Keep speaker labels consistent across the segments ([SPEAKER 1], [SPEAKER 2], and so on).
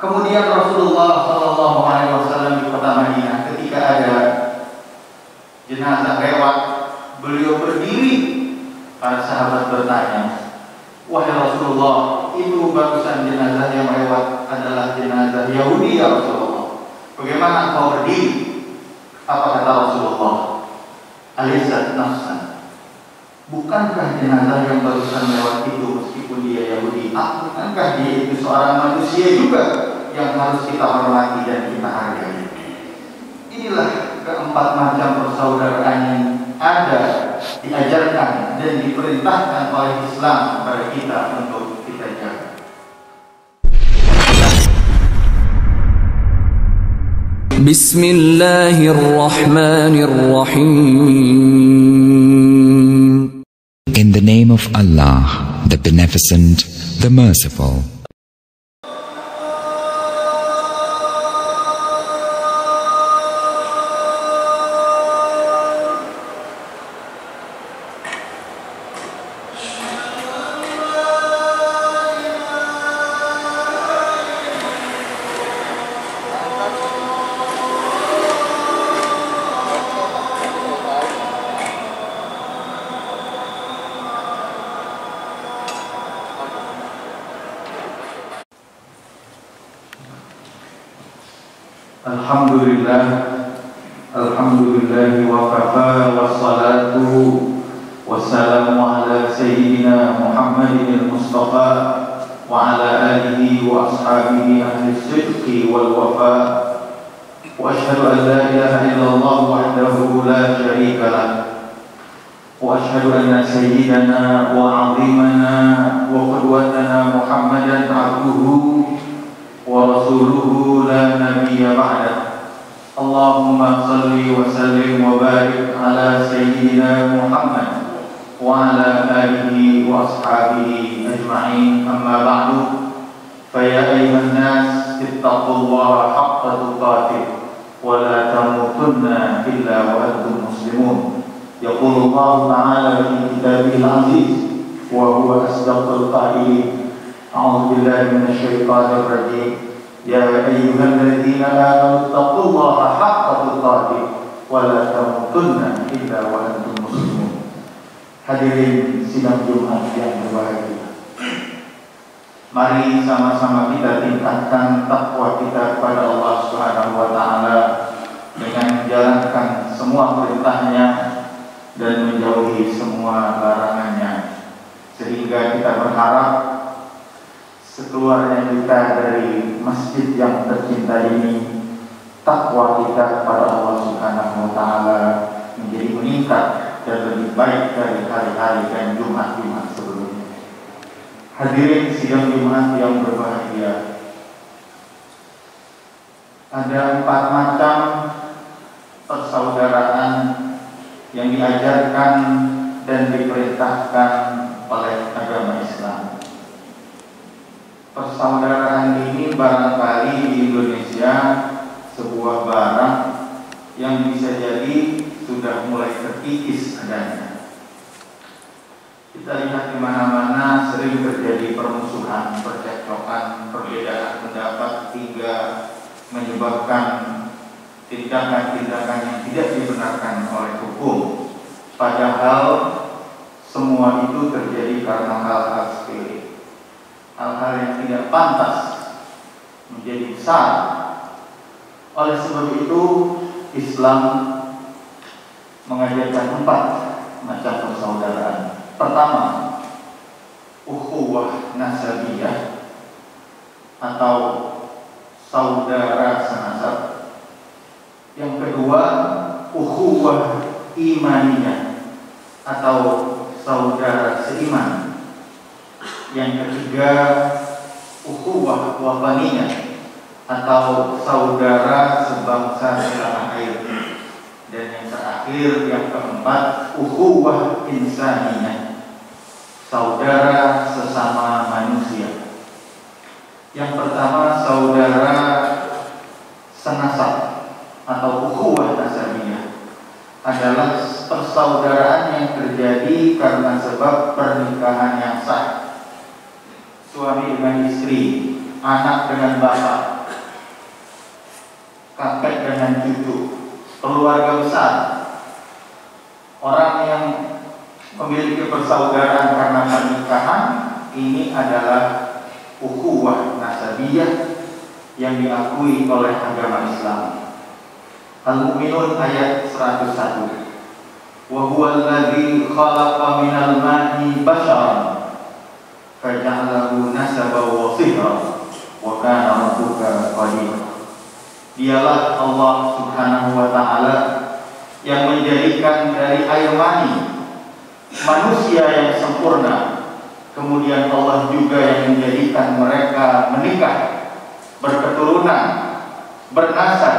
[SPEAKER 1] Kemudian Rasulullah SAW di kota Madinah, ketika ada jenazah lewat, beliau berdiri. Para sahabat bertanya, wahai Rasulullah, itu barusan jenazah yang lewat adalah jenazah Yahudi ya Rasulullah. Bagaimana engkau berdiri? Apa kata Rasulullah? Alisat nafsan. Bukankah jenazah yang barusan lewat itu meskipun dia Yahudi, bukankah dia itu seorang manusia juga yang harus kita hormati dan kita hargai? Inilah keempat macam persaudaraan yang ada, diajarkan dan diperintahkan oleh Islam kepada kita untuk kita jaga.
[SPEAKER 2] Bismillahirrahmanirrahim.
[SPEAKER 3] In the name of Allah, the Beneficent, the Merciful.
[SPEAKER 1] Alhamdulillah wa kafa wassalatu wassalamu ala sayyidina Muhammadin al-Mustafa wa ala alihi wa ashabihi ahli sidqi wal wafa wa ashhadu an la ilaha illallah wahdahu la syarika lah wa ashhadu anna sayyidana wa azimana wa qudwatana Muhammadan abduhu wa rasuluhu la nabiyya ba'dah. Allahumma salli wa sallim wa barik ala sayyidina Muhammad wa ala alihi wa ashabihi ajma'in, amma ba'du. Fa ya ayyuhan nas ittaqullaha haqqa tuqatih wa la tamutunna illa wa antum muslimun. Yaqulu Allah ta'ala fi kitabihil aziz wa huwa asdaqul qailin. A'udzu billahi minasy syaithanir rajim. Ya ayyuhalladzina amanu taqullaha haqqa tuqatih wa la tamutunna illa wa antum muslimun. Hadirin sidang Jumat yang berbahagia, mari sama-sama kita tingkatkan takwa kita kepada Allah Subhanahu wa taala dengan menjalankan semua perintahnya dan menjauhi semua larangannya, sehingga kita berharap sekeluarnya kita dari masjid yang tercinta ini, takwa kita kepada Allah Subhanahu wa taala menjadi meningkat dan lebih baik dari hari-hari dan Jumat-Jumat sebelumnya. Hadirin sidang Jumat yang berbahagia, ada 4 macam persaudaraan yang diajarkan dan diperintahkan oleh agama Islam. Persaudaraan ini barangkali di Indonesia sebuah barang yang bisa jadi sudah mulai terkikis adanya. Kita lihat di mana-mana sering terjadi permusuhan, percekcokan, perbedaan pendapat hingga menyebabkan tindakan-tindakan yang tidak dibenarkan oleh hukum. Padahal semua itu terjadi karena hal-hal sepele, hal-hal yang tidak pantas menjadi besar. Oleh sebab itu Islam mengajarkan 4 macam persaudaraan. Pertama, ukhuwah nasabiyah atau saudara senasab. Yang kedua, ukhuwah imaniyah atau saudara seiman. Yang ketiga, ukhuwah wataniyah atau saudara sebangsa setanah air. Dan yang terakhir, yang keempat, ukhuwah insaniyah, saudara sesama manusia. Yang pertama, saudara senasab atau ukhuwah nasabiyah adalah persaudaraan yang terjadi karena sebab pernikahan yang sah. Suami dengan istri, anak dengan bapak, dan cucu, keluarga besar, orang yang memiliki persaudaraan karena pernikahan, ini adalah ukhuwah nasabiyah yang diakui oleh agama Islam. Al-Mu'minun ayat 101. Wa huwa alladzi khalaqa minal ma'i basharan faja'alahu nasaban wa sihra wa kana rabbuka qadira. Dialah Allah Subhanahu wa taala yang menjadikan dari air mani manusia yang sempurna. Kemudian Allah juga yang menjadikan mereka menikah, berketurunan, bernasab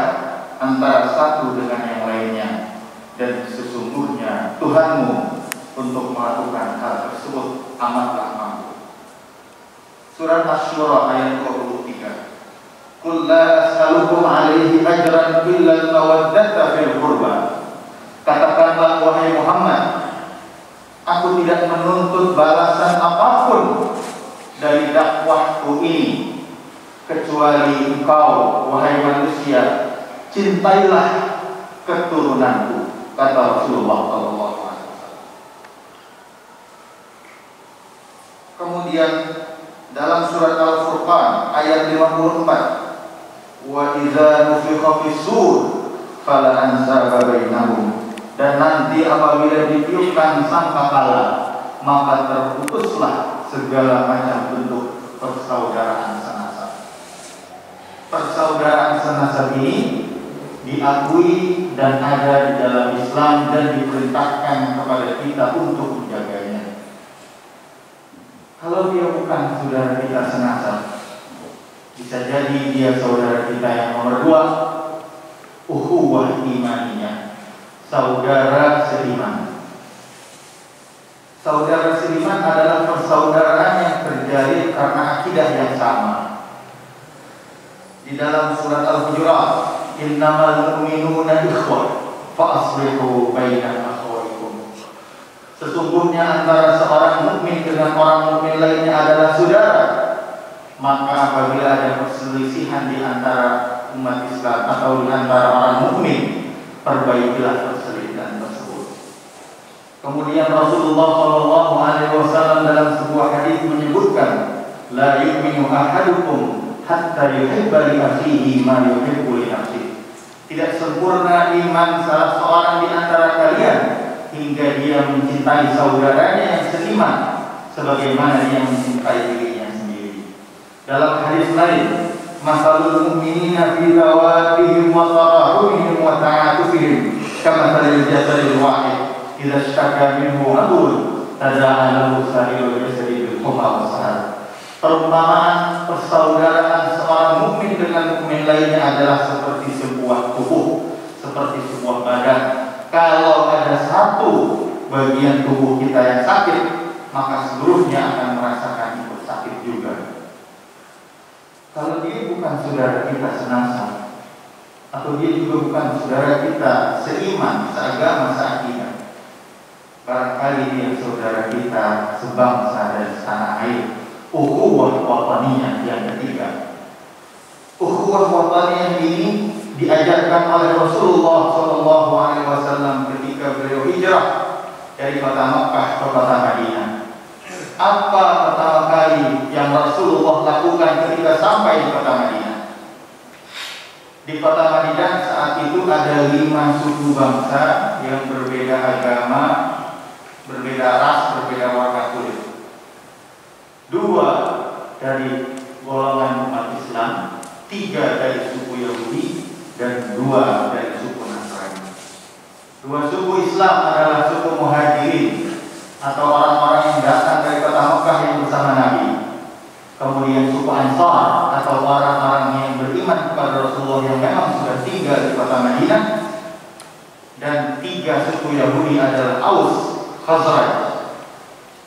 [SPEAKER 1] antara satu dengan yang lainnya. Dan sesungguhnya Tuhanmu untuk melakukan hal tersebut amatlah mampu. Surat Asy-Syura ayat 23. Qul la as'alukum 'alaihi ajran illa al-mawaddata fil qurba. Katakanlah wahai Muhammad, aku tidak menuntut balasan apapun dari dakwahku ini kecuali engkau wahai manusia cintailah keturunanku, kata Rasulullah SAW. Kemudian dalam surat Al-Furqan ayat 54, wa idza nufikha fis-sur fala ansaba bainahum. Dan nanti apabila ditiupkan sangkakala, maka terputuslah segala macam bentuk persaudaraan senasab. Persaudaraan senasab ini diakui dan ada di dalam Islam dan diperintahkan kepada kita untuk menjaganya. Kalau dia bukan saudara kita senasab, bisa jadi dia saudara kita yang nomor 2, ukhuwah imaniyah, saudara seiman. Saudara seiman adalah persaudaraan yang terjadi karena akidah yang sama. Di dalam surat Al-Hujurat, innamal mu'minuna ikhwah fa aslihu baina akhawaykum. Sesungguhnya antara seorang mukmin dengan orang mukmin lainnya adalah saudara. Maka apabila ada perselisihan di antara umat Islam atau di antara orang mukmin, perbaikilah perselisihan tersebut. Kemudian Rasulullah SAW dalam sebuah hadis menyebutkan, la yu'minu ahadukum hatta yuhibba li akhihi ma yuhibbu li nafsihi. Tidak sempurna iman salah seorang di antara kalian hingga dia mencintai saudaranya yang seiman sebagaimana dia mencintai dirinya sendiri. Dalam hadis lain, masalul mu'minina fi tawaddihim wa tarahumihim wa ta'atufihim kamathalil jasadil wahid idza ishtaka minhu 'udwun tada'a lahu sa'irul jasadi bil humma was sahar. Perumpamaan persaudaraan seorang mukmin dengan mukmin lainnya adalah seperti sebuah tubuh, seperti sebuah badan. Kalau ada satu bagian tubuh kita yang sakit, maka seluruhnya akan merasakan ikut sakit juga. Kalau dia bukan saudara kita senasab, atau dia juga bukan saudara kita seiman, seagama, seakidah, barangkali dia saudara kita sebangsa dan setanah air. Ukhuwah wataniyah yang ketiga. Ukhuwah wataniyah ini diajarkan oleh Rasulullah SAW ketika beliau hijrah dari kota Makkah ke kota Madinah. Apa pertama kali yang Rasulullah lakukan ketika sampai di kota Madinah? Di kota Madinah saat itu ada 5 suku bangsa yang berbeda agama, berbeda ras, berbeda warna kulit. 2 dari golongan umat Islam, 3 dari suku Yahudi, dan 2 dari suku Nasrani. 2 suku Islam adalah suku Muhajirin atau orang-orang yang datang dari kota Mekah yang bersama Nabi. Kemudian suku Ansar atau orang-orang yang beriman kepada Rasulullah yang memang sudah tinggal di kota Madinah. Dan 3 suku Yahudi adalah Aus, Khazraj,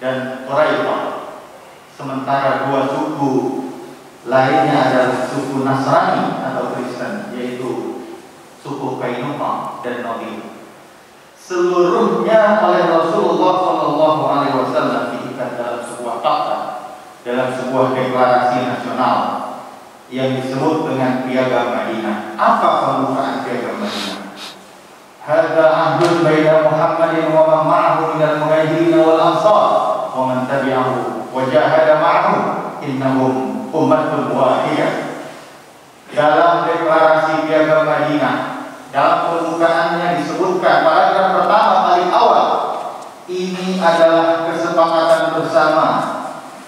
[SPEAKER 1] dan Quraidah. Sementara 2 suku lainnya adalah suku Nasrani atau Kristen, yaitu suku Qainuqa dan Nadir. Seluruhnya oleh Rasulullah SAW diikat dalam sebuah fakta, dalam sebuah deklarasi nasional yang disebut dengan Piagam Madinah. Apa pembukaan Piagam Madinah? Hadza ahdun baina Muhammadin wa man ma'ahu minal muhajirin wal ansar wa man tabi'ahu wa jahada ma'ahu innahum ummatun wahidah. Dalam deklarasi Piagam Madinah, dalam pembukaannya disebutkan paragraf pertama paling awal, ini adalah kesepakatan bersama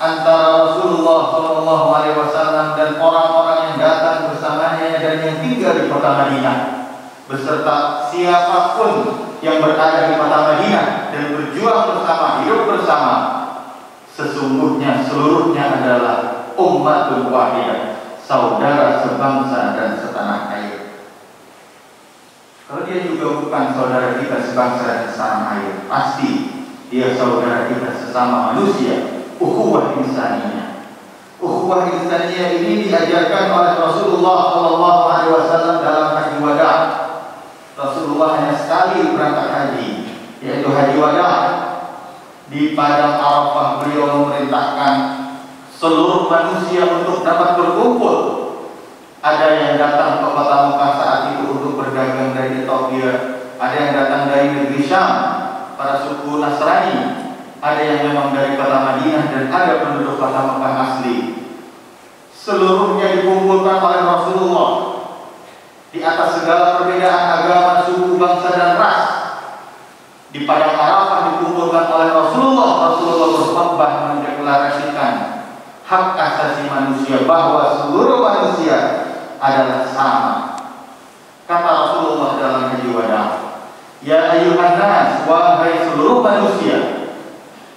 [SPEAKER 1] antara Rasulullah SAW dan orang-orang yang datang bersamanya dan yang tinggal di kota Madinah, beserta siapapun yang berada di kota Madinah dan berjuang bersama, hidup bersama. Sesungguhnya seluruhnya adalah ummatun wahidah, saudara sebangsa dan setanah air. Kalau dia juga bukan saudara kita sebangsa dan setanah air, pasti dia saudara kita sesama manusia. Ukhuwah insaniyah. Ukhuwah insaniyah ini diajarkan oleh Rasulullah SAW dalam haji wada. Rasulullah hanya sekali berangkat haji, yaitu haji wada. Di padang Arafah beliau memerintahkan seluruh manusia untuk dapat berkumpul. Ada yang datang ke kota Mekah saat itu untuk berdagang dari Ethiopia, ada yang datang dari negeri Syam, para suku Nasrani, ada yang memang dari kota Madinah, dan ada penduduk kota Mekah asli. Seluruhnya dikumpulkan oleh Rasulullah di atas segala perbedaan agama, suku, bangsa, dan ras. Di padang Arafah dikumpulkan oleh Rasulullah. Rasulullah berkhutbah mendeklarasikan hak asasi manusia, bahwa seluruh manusia adalah sama. Kata Rasulullah dalam haji wada, ya ayyuhan nas, wahai seluruh manusia.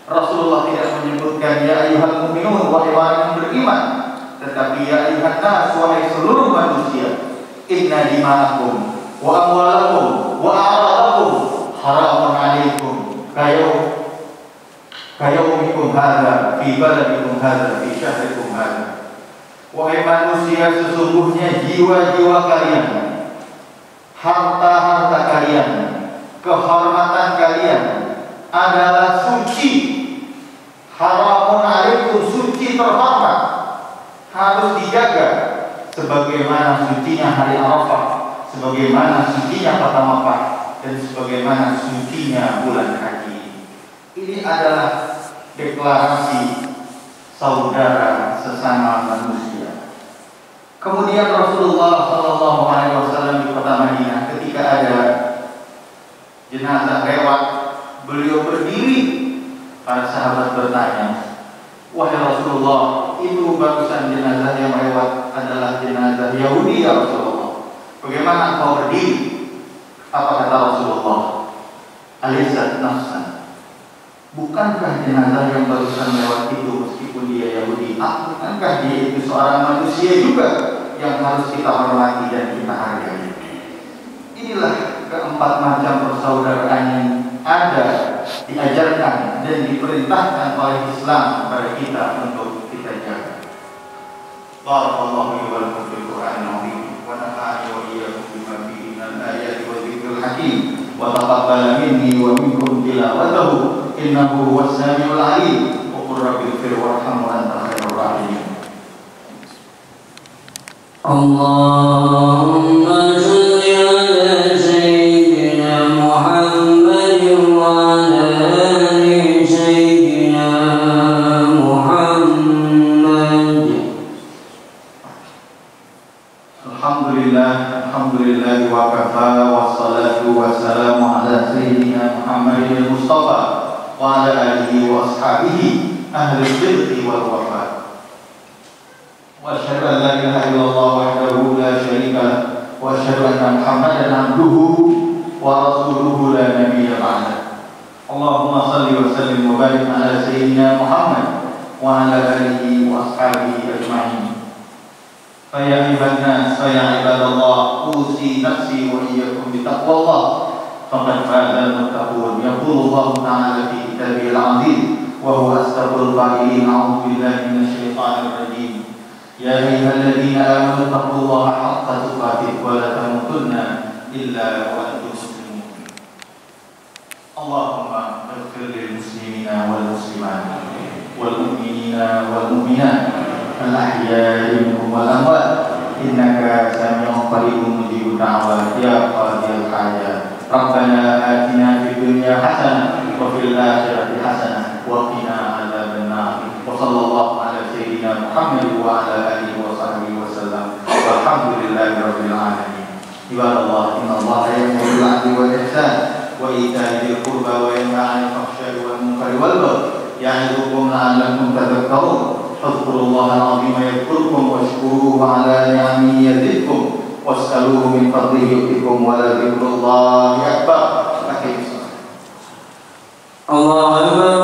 [SPEAKER 1] Rasulullah tidak menyebutkan ya ayyuhal mu'minun, wahai orang yang beriman, tetapi ya ayyuhan nas, wahai seluruh manusia. Inna dima'akum wa amwalakum wa a'radakum haramun alaikum kayaumikum hadza fi baladikum hadza fi syahrikum hadza. Wahai manusia, sesungguhnya jiwa-jiwa kalian, harta-harta kalian, kehormatan kalian adalah suci. Haramun alaikum, suci terhormat, harus dijaga sebagaimana sucinya hari Arafah, sebagaimana sucinya kota Makkah, dan sebagaimana sucinya bulan haji. Ini adalah deklarasi saudara sesama manusia. Kemudian Rasulullah SAW di kota Madinah, ketika ada jenazah lewat, beliau berdiri. Para sahabat bertanya, wahai Rasulullah, itu barusan jenazah yang lewat adalah jenazah Yahudi ya Rasulullah, bagaimana engkau berdiri? Apa kata Rasulullah? Alisat nafsan, bukankah jenazah yang barusan lewat itu meskipun dia Yahudi, bukankah dia itu seorang manusia juga yang harus kita hormati dan kita hargai? Inilah keempat macam persaudaraan yang ada, diajarkan dan diperintahkan oleh Islam kepada kita untuk kita jaga. Barakallahu li wa lakum fil Qur'anil azim wa nafa'ani wa iyyakum bima fihi minal ayati wa dzikril hakim wa taqabbal minni wa minkum tilawatahu innahu huwas samiul alim wa qur rabbighfir warham wa anta khairur rahimin.
[SPEAKER 2] Allahumma shalli ala sayyidina Muhammad wa ala ali sayyidina Muhammad.
[SPEAKER 1] Alhamdulillah wa kafa wassalatu wassalamu ala sayyidina Muhammadin Mustafa wa ala alihi wa ashabihi ahli sidqi wal wafa. Wa asyhadu an la ilaha illallah wahdahu la syarika lah wa asyhadu anna Muhammadan abduhu wa rasuluhu la nabiyya ba'da. Allahumma shalli wa sallim wa barik ala sayyidina Muhammad wa ala alihi wa ashabihi ajma'in. Fa ya ayyuhan nas, fa ya ibadallah, usi nafsi wa iyyakum bi taqwallah faqad faza al-muttaqun. Yaqulu Allah ta'ala fi kitabihil 'azim wa huwa asdaqul qa'ilin. A'udzu billahi minasy syaithanir rajim. Ya ayyuhalladzina amanu taqullaha haqqa tuqatih wa la tamutunna illa wa antum muslimun. Allahumma ighfir lil muslimina wal muslimat wal mu'minina wal mu'minat الأحياء منهم والأموات إنك سميع قريب مجيب الدعوات يا قاضي الحاجات ربنا آتنا في الدنيا حسنة وفي الآخرة حسنة وقنا عذاب النار وصلى الله على سيدنا محمد وعلى آله وصحبه وسلم والحمد لله رب العالمين. عباد الله إن الله يأمر بالعدل والإحسان وإيتاء ذي القربى وينهى عن الفحشاء والمنكر والبغي يعظكم لعلكم تذكرون اذكروا الله العظيم يذكركم واشكروه على نعمه يزدكم واسألوه من فضله يؤتكم ولذكر الله أكبر.
[SPEAKER 2] الله أكبر.